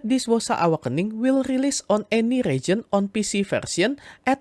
This Bossa Awakening will release on any region on PC version at.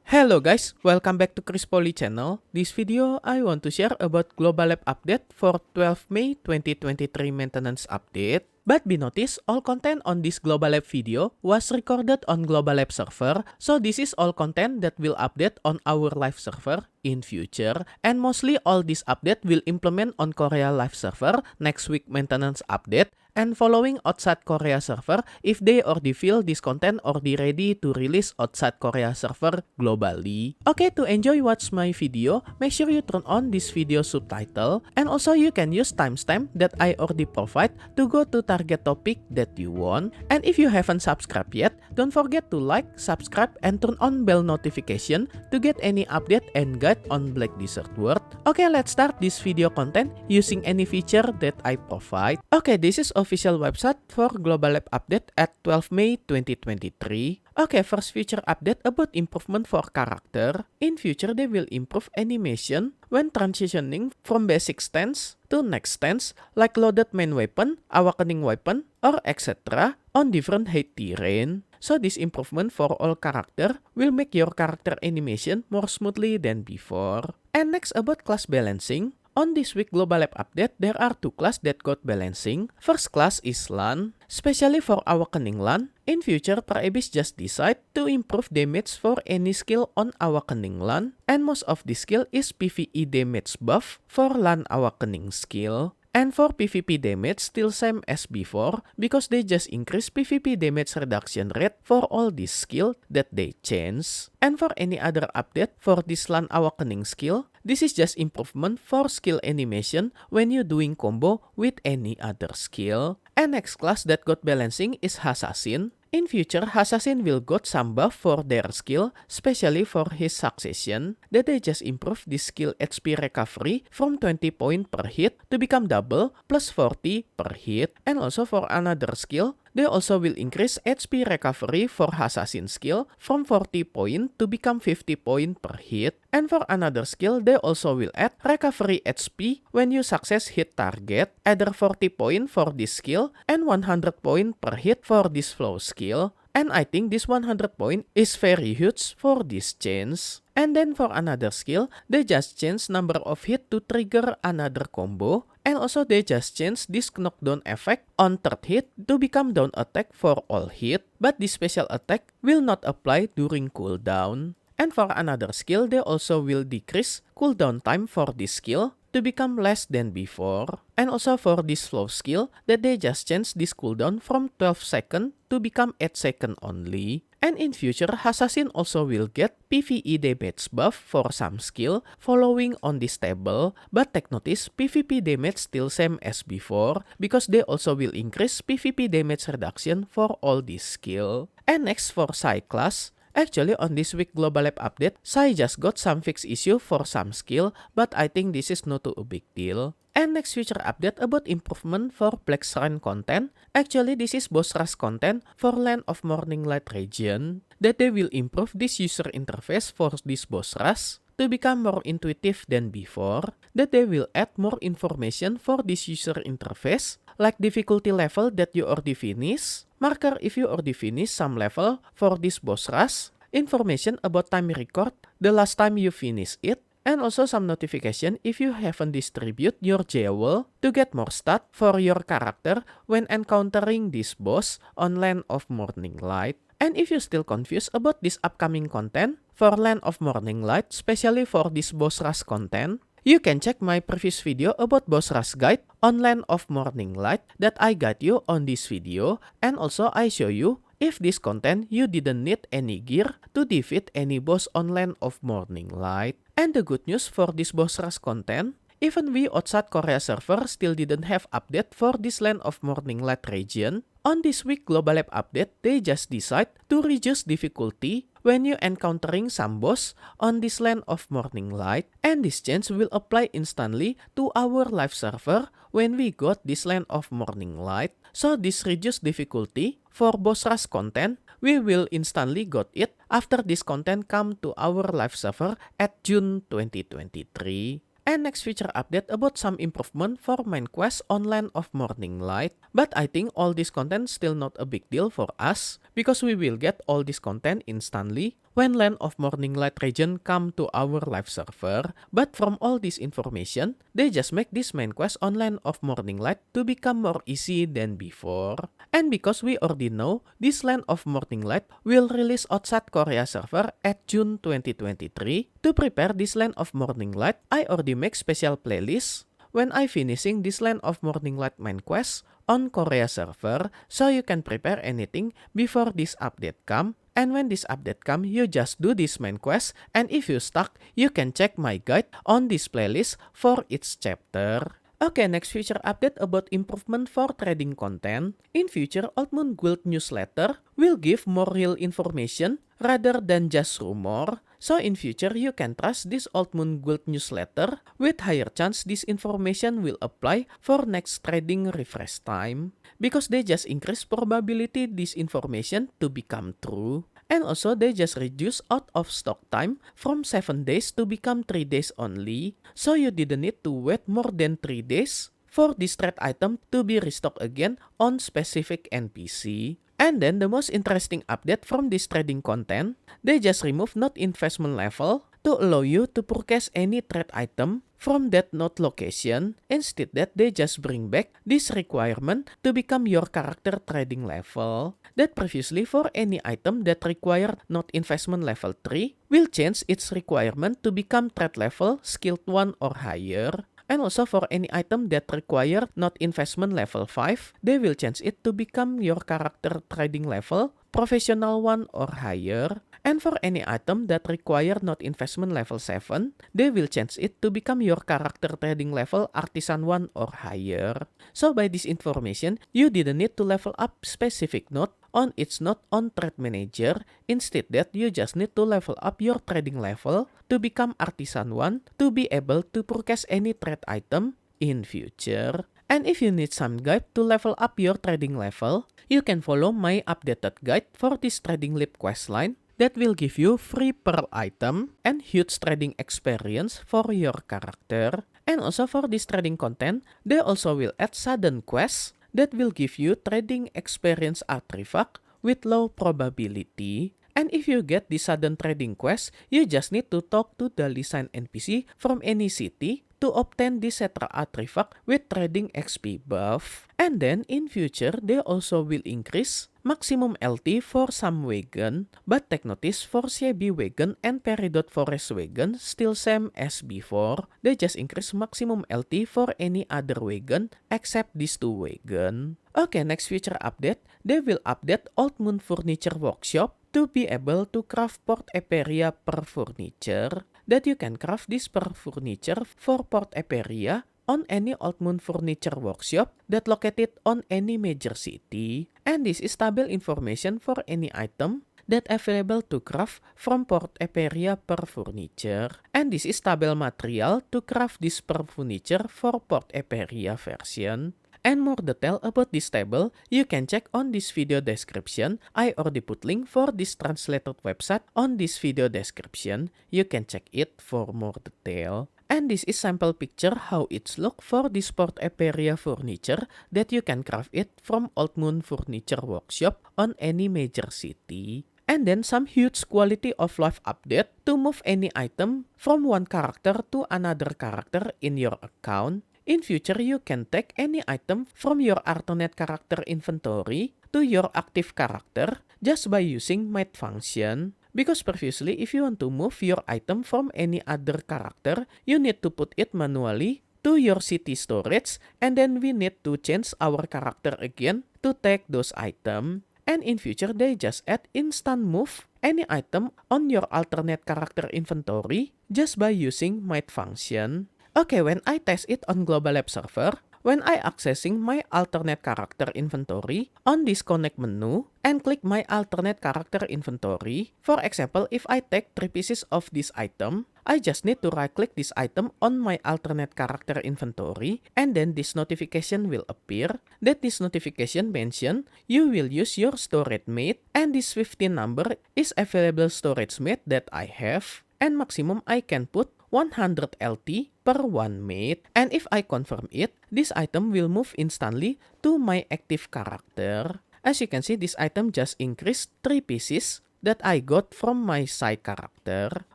Hello guys, welcome back to Chris Poly channel. This video I want to share about Global App update for 12 May 2023 maintenance update. But be noticed, all content on this Global App video was recorded on Global App server, so this is all content that will update on our live server in future. And mostly all this update will implement on Korea live server next week maintenance update, and following outside Korea server if they already feel this content already ready to release outside Korea server globally. Okay, to enjoy watch my video, make sure you turn on this video subtitle, and also you can use timestamp that I already provide to go to target topic that you want. And if you haven't subscribed yet, don't forget to like, subscribe, and turn on bell notification to get any update and guide on Black Desert World. Okay, let's start this video content using any feature that I provide. Okay, this is official website for Global App update at 12 May 2023. Okay, first feature update about improvement for character. In future, they will improve animation when transitioning from basic stance to next stance, like loaded main weapon, awakening weapon, or etc. on different height terrain. So this improvement for all character will make your character animation more smoothly than before. And next about class balancing. On this week Global App update, there are two classes that got balancing. First class is Lan, especially for Awakening Lan. In future, Praebis just decide to improve damage for any skill on Awakening Lan, and most of the skill is PvE damage buff for Lan Awakening skill. And for PvP damage, still same as before, because they just increase PvP damage reduction rate for all these skill that they change. And for any other update for this Lan Awakening skill, this is just improvement for skill animation when you doing combo with any other skill. And next class that got balancing is Assassin. In future, Assassin will got some buff for their skill, especially for his succession, that they just improve this skill HP recovery from 20 point per hit to become double plus 40 per hit. And also for another skill, they also will increase HP recovery for Assassin skill from 40 point to become 50 point per hit. And for another skill, they also will add recovery HP when you success hit target, either 40 point for this skill and 100 point per hit for this flow skill. And I think this 100 point is very huge for this change. And then for another skill, they just change number of hit to trigger another combo. And also they just change this knockdown effect on third hit to become down attack for all hit. But this special attack will not apply during cooldown. And for another skill, they also will decrease cooldown time for this skill to become less than before. And also for this flow skill, that they just change this cooldown from 12 seconds to become 8 seconds only. And in future, Assassin also will get PvE damage buff for some skill following on this table. But take notice, PvP damage still same as before, because they also will increase PvP damage reduction for all this skill. And next for Psy class. Actually, on this week Global App update, Psy just got some fixed issue for some skill, but I think this is not a big deal. And next feature update about improvement for Black Shrine content. Actually, this is Boss Rush content for Land of Morning Light region, that they will improve this user interface for this Boss Rush to become more intuitive than before, that they will add more information for this user interface, like difficulty level that you already finish, marker if you already finish some level for this Boss Rush, information about time record the last time you finish it, and also some notification if you haven't distribute your jewel to get more stat for your character when encountering this boss on Land of Morning Light. And if you're still confused about this upcoming content for Land of Morning Light, especially for this Boss Rush content, you can check my previous video about Boss Rush guide on Land of Morning Light that I guide you on this video, and also I show you if this content you didn't need any gear to defeat any boss on Land of Morning Light. And the good news for this Boss Rush content, even we outside Korea server still didn't have update for this Land of Morning Light region, on this week Global App update, they just decide to reduce difficulty when you encountering some boss on this Land of Morning Light, and this change will apply instantly to our live server when we got this Land of Morning Light. So this reduced difficulty for Boss Rush content, we will instantly got it after this content come to our live server at June 2023. And next feature update about some improvement for main quest on Land of Morning Light. But I think all this content still not a big deal for us because we will get all this content instantly when Land of Morning Light region come to our live server. But from all this information, they just make this main quest on Land of Morning Light to become more easy than before. And because we already know this Land of Morning Light will release outside Korea server at June 2023, to prepare this Land of Morning Light, I already make special playlist when I finishing this Land of Morning Light main quest on Korea server, so you can prepare anything before this update come. And when this update come, you just do this main quest, and if you stuck, you can check my guide on this playlist for each chapter. Okay, next feature update about improvement for trading content. In future, Old Moon Guild newsletter will give more real information rather than just rumor. So in future, you can trust this Old Moon Guild newsletter with higher chance this information will apply for next trading refresh time. Because they just increase probability this information to become true. And also they just reduce out of stock time from 7 days to become 3 days only. So you didn't need to wait more than 3 days for this trade item to be restocked again on specific NPC. And then the most interesting update from this trading content, they just remove not investment level to allow you to purchase any trade item from that node location. Instead that they just bring back this requirement to become your character trading level. That previously for any item that required not investment level 3 will change its requirement to become trade level skilled 1 or higher. And also for any item that require not investment level 5, they will change it to become your character trading level professional 1 or higher. And for any item that require not investment level 7, they will change it to become your character trading level artisan 1 or higher. So by this information, you didn't need to level up specific node on its node on trade manager. Instead that you just need to level up your trading level to become artisan 1 to be able to purchase any trade item in future. And if you need some guide to level up your trading level, you can follow my updated guide for this trading leap questline that will give you free pearl item and huge trading experience for your character. And also for this trading content, they also will add sudden quests that will give you trading experience artifact with low probability. And if you get the sudden trading quest, you just need to talk to the Lisan NPC from any city to obtain this Cetra artifact with trading XP buff. And then in future, they also will increase maximum LT for some wagon, but take notice for CB wagon and Peridot Forest wagon still same as before. They just increase maximum LT for any other wagon except these two wagon. Okay, next future update, they will update Old Moon Furniture Workshop to be able to craft Port Eperia per furniture. That you can craft this per furniture for Port Eperia on any Old Moon Furniture Workshop that located on any major city. And this is stable information for any item that available to craft from Port Eperia per furniture. And this is stable material to craft this per furniture for Port Eperia version. And more detail about this table, you can check on this video description. I already put link for this translated website on this video description. You can check it for more detail. And this is sample picture how it's look for this Port Eperia furniture that you can craft it from Old Moon Furniture Workshop on any major city. And then some huge quality of life update to move any item from one character to another character in your account. In future, you can take any item from your alternate character inventory to your active character just by using might function. Because previously, if you want to move your item from any other character, you need to put it manually to your city storage, and then we need to change our character again to take those items. And in future, they just add instant move any item on your alternate character inventory just by using might function. Okay, when I test it on Global Lab server, when I accessing my alternate character inventory on this connect menu and click my alternate character inventory, for example, if I take 3 pieces of this item, I just need to right click this item on my alternate character inventory, and then this notification will appear. That this notification mention you will use your storage mate, and this 15 number is available storage mate that I have, and maximum I can put 100 LT per 1 mate. And if I confirm it, this item will move instantly to my active character. As you can see, this item just increased 3 pieces that I got from my side character.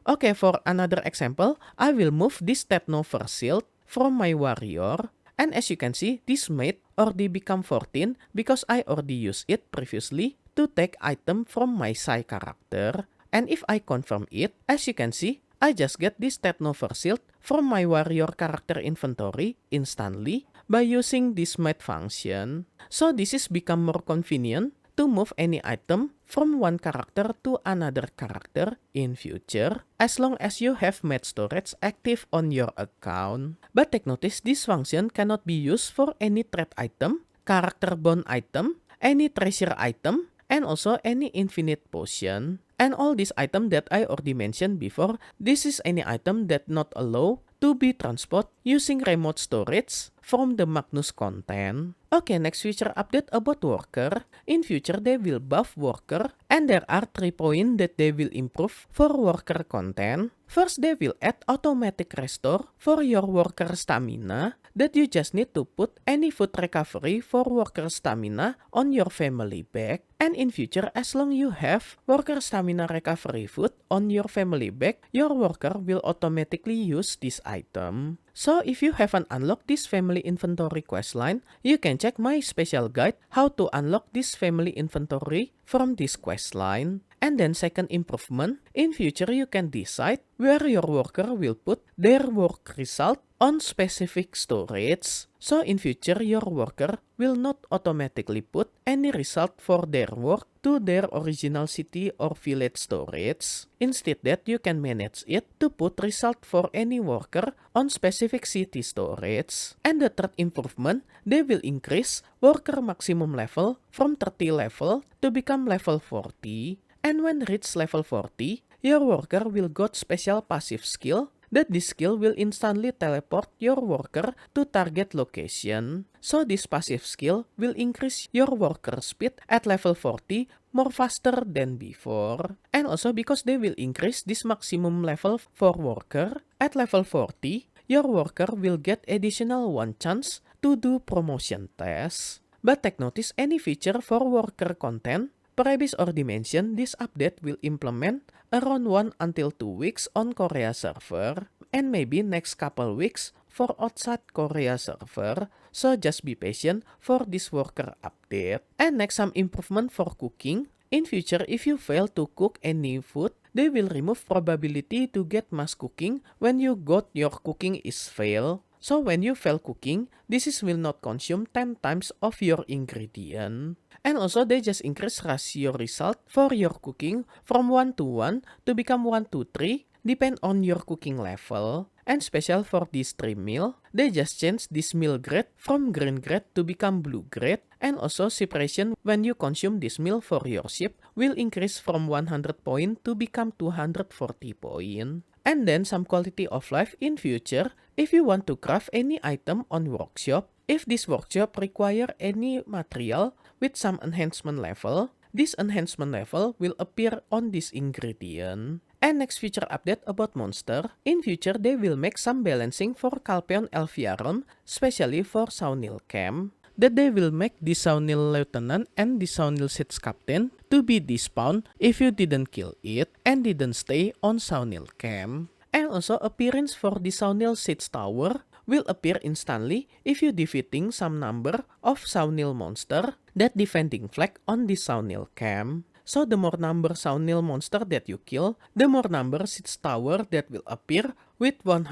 Okay, for another example, I will move this Technover Shield from my warrior. And as you can see, this mate already become 14 because I already used it previously to take item from my side character. And if I confirm it, as you can see, I just get this Technover Shield from my warrior character inventory instantly by using this mate function. So this is become more convenient to move any item from one character to another character in future, as long as you have mate storage active on your account. But take notice, this function cannot be used for any trade item, character bond item, any treasure item, and also any infinite potion. And all these items that I already mentioned before, this is any item that not allow to be transport using remote storage from the Magnus content. Okay, next feature update about worker. In future, they will buff worker, and there are 3 points that they will improve for worker content. First, they will add automatic restore for your worker stamina, that you just need to put any food recovery for worker stamina on your family bag. And in future, as long you have worker stamina recovery food on your family bag, your worker will automatically use this item. So if you haven't unlocked this family inventory questline, you can check my special guide how to unlock this family inventory from this questline. And then second improvement, in future you can decide where your worker will put their work result on specific storage. So in future your worker will not automatically put any result for their work to their original city or village storage. Instead that you can manage it to put result for any worker on specific city storage. And the third improvement, they will increase worker maximum level from 30 level to become level 40. And when reach level 40, your worker will got special passive skill that this skill will instantly teleport your worker to target location. So this passive skill will increase your worker speed at level 40 more faster than before. And also because they will increase this maximum level for worker, at level 40, your worker will get additional 1 chance to do promotion test. But take notice, any feature for worker content, Parabis already mentioned this update will implement around 1 until 2 weeks on Korea server, and maybe next couple weeks for outside Korea server, so just be patient for this worker update. And next, some improvement for cooking. In future, if you fail to cook any food, they will remove probability to get mass cooking when you got your cooking is fail. So when you fail cooking, this will not consume 10 times of your ingredient. And also they just increase ratio result for your cooking from 1 to 1 to become 1 to 3 depend on your cooking level. And special for this 3 meal, they just change this meal grade from green grade to become blue grade. And also separation when you consume this meal for your ship will increase from 100 point to become 240 point. And then some quality of life in future, if you want to craft any item on workshop, if this workshop require any material with some enhancement level, this enhancement level will appear on this ingredient. And next feature update about monster, in future they will make some balancing for Calpheon Elviaron, especially for Saunil Camp, that they will make the Saunil Lieutenant and the Saunil Siege Captain to be despawned if you didn't kill it and didn't stay on Saunil Camp. And also appearance for the Saunil Siege Tower will appear instantly if you defeating some number of Saunil monster that defending flag on the Saunil Camp. So the more number Saunil monster that you kill, the more number Siege Tower that will appear with 100%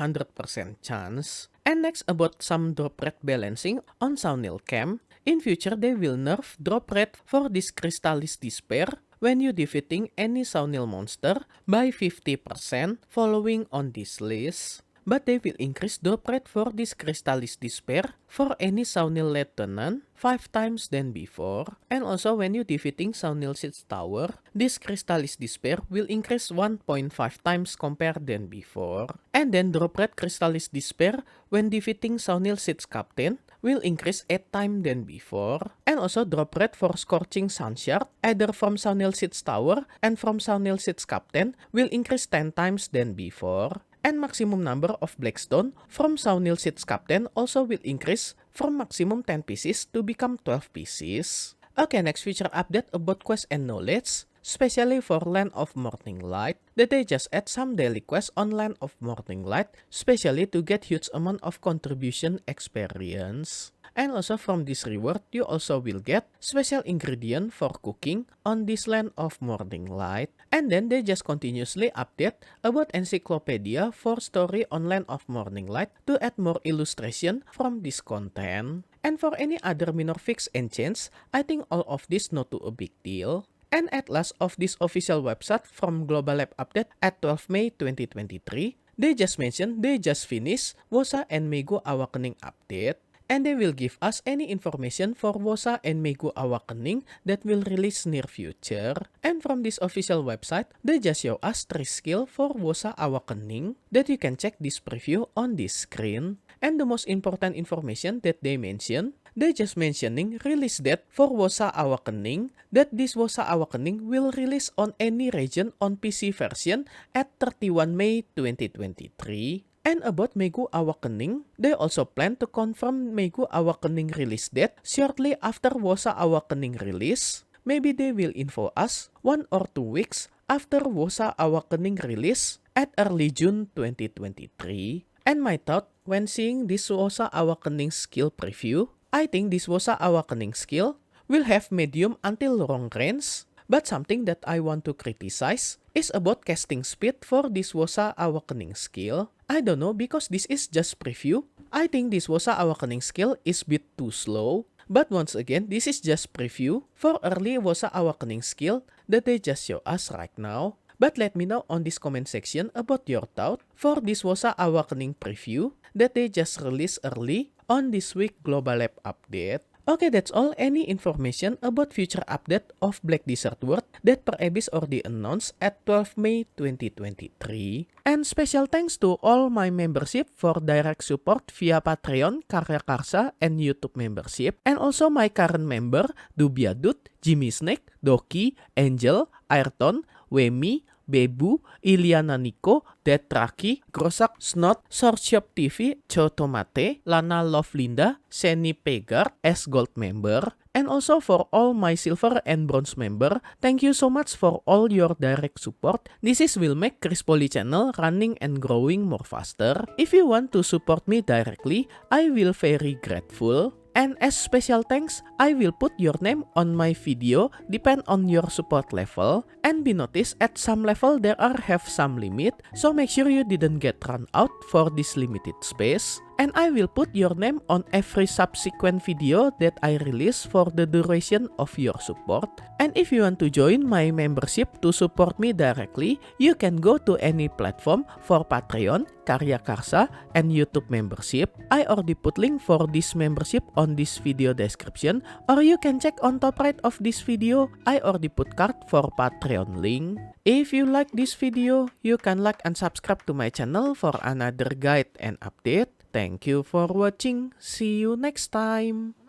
chance. And next about some drop rate balancing on Saunil Camp. In future they will nerf drop rate for this Crystallis Despair when you defeating any Saunil monster by 50% following on this list. But they will increase drop rate for this Crystallis Despair for any Saunil Lieutenant 5 times than before. And also when you defeating Saunil Siege Tower, this Crystallis Despair will increase 1.5 times compared than before. And then drop rate Crystallis Despair when defeating Saunil Siege Captain will increase 8 times than before. And also drop rate for Scorching Sunshard either from Saunil Siege Tower and from Saunil Siege Captain will increase 10 times than before. and maximum number of Blackstone from Saunil Seeds Captain also will increase from maximum 10 pieces to become 12 pieces. Okay, next feature update about quest and knowledge, especially for Land of Morning Light, that they just add some daily quests on Land of Morning Light, especially to get huge amount of contribution experience. And also from this reward, you also will get special ingredient for cooking on this Land of Morning Light. And then they just continuously update about encyclopedia for story on Land of Morning Light to add more illustration from this content. And for any other minor fix and change, I think all of this not too a big deal. And at last of this official website from Global Lab Update at 12 May 2023, they just mentioned they just finished Wosa and Megu Awakening update. And they will give us any information for Wosa and Megu Awakening that will release near future. And from this official website, they just show us 3 skills for Wosa Awakening that you can check this preview on this screen. And the most important information that they mention, they just mentioning release date for Wosa Awakening, that this Wosa Awakening will release on any region on PC version at 31 May 2023. And about Megu Awakening, they also plan to confirm Megu Awakening release date shortly after Wosa Awakening release. Maybe they will info us 1 or 2 weeks after Wosa Awakening release at early June 2023. And my thought when seeing this Wosa Awakening skill preview, I think this Wosa Awakening skill will have medium until long range. But something that I want to criticize is about casting speed for this Wosa Awakening skill. I don't know, because this is just preview. I think this Wosa Awakening skill is bit too slow. But once again, this is just preview for early Wosa Awakening skill that they just show us right now. But let me know on this comment section about your thought for this Wosa Awakening preview that they just released early on this week Global Lab update. Okay, that's all any information about future update of Black Desert World that per Abyss already announced at 12 May 2023. And special thanks to all my membership for direct support via Patreon, Karya Karsa, and YouTube membership. And also my current member, Dubiadut, Jimmy Snake, Doki, Angel, Ayrton, Wemi, Bebu, Iliana Niko, Detraki, Grosak, Snot, Shortshop TV, Chotomate, Lana Lovelinda, Seni Pegar, S Gold member, and also for all my silver and bronze member, thank you so much for all your direct support. This will make Chris Poly channel running and growing more faster. If you want to support me directly, I will very grateful. And as special thanks, I will put your name on my video depend on your support level. And be noticed at some level there are have some limit, so make sure you didn't get run out for this limited space. And I will put your name on every subsequent video that I release for the duration of your support. And if you want to join my membership to support me directly, you can go to any platform for Patreon, Karya Karsa, and YouTube membership. I already put link for this membership on this video description, or you can check on top right of this video. I already put card for Patreon link. If you like this video, you can like and subscribe to my channel for another guide and update. Thank you for watching. See you next time.